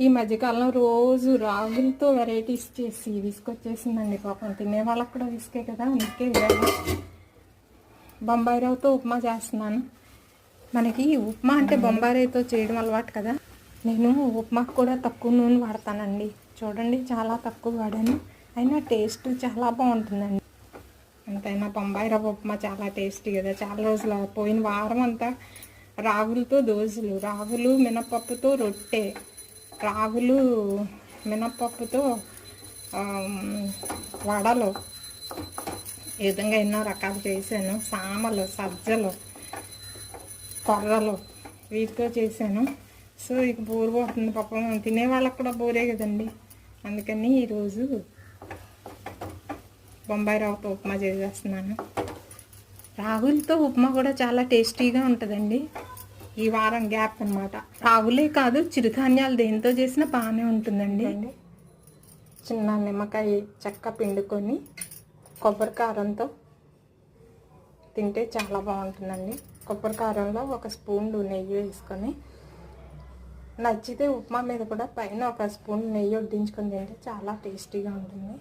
ఈ మధ్యకాలంలో రోజు రాగులతో వెరైటీస్ చేసి తీసుకొచ్చేసిందండి. పాపం తినే వాళ్ళకి కూడా విసుకే కదా, అందుకే బొంబాయి రవ్వతో ఉప్మా చేస్తున్నాను. మనకి ఉప్మా అంటే బొంబాయి రవ్వతో చేయడం అలవాటు కదా. నేను ఉప్మాకు కూడా తక్కువ నూనె వాడతానండి. చూడండి, చాలా తక్కువ వాడాను, అయినా టేస్ట్ చాలా బాగుంటుందండి. ఎంతైనా బొంబాయి రవ్వ ఉప్మా చాలా టేస్టీ కదా. చాలా రోజులు పోయిన వారం అంతా రాగులతో దోశలు, రాగులు మినపప్పుతో రొట్టె, రాగులు మినపప్పుతో వడలు, ఈ విధంగా ఎన్నో రకాలు చేశాను. సామలు, సజ్జలు, కొర్రలు వీటితో చేశాను. సో ఇక బోరు పోతుంది పాపం, తినే వాళ్ళకి కూడా బోరే కదండి. అందుకని ఈరోజు బొంబాయి రవ్వతో ఉప్మా చేసేస్తున్నాను. రాగులతో ఉప్మా కూడా చాలా టేస్టీగా ఉంటుందండి. ఈ వారం గ్యాప్ అన్నమాట. రాగులే కాదు, చిరుధాన్యాలు దేంతో చేసినా బాగానే ఉంటుందండి. చిన్న నిమ్మకాయ చెక్క పిండుకొని కొబ్బరి కారంతో తింటే చాలా బాగుంటుందండి. కొబ్బరి కారంలో ఒక స్పూన్ నెయ్యి వేసుకొని, నచ్చితే ఉప్మా మీద కూడా పైన ఒక స్పూన్ నెయ్యి వడ్డించుకొని తింటే చాలా టేస్టీగా ఉంటుంది.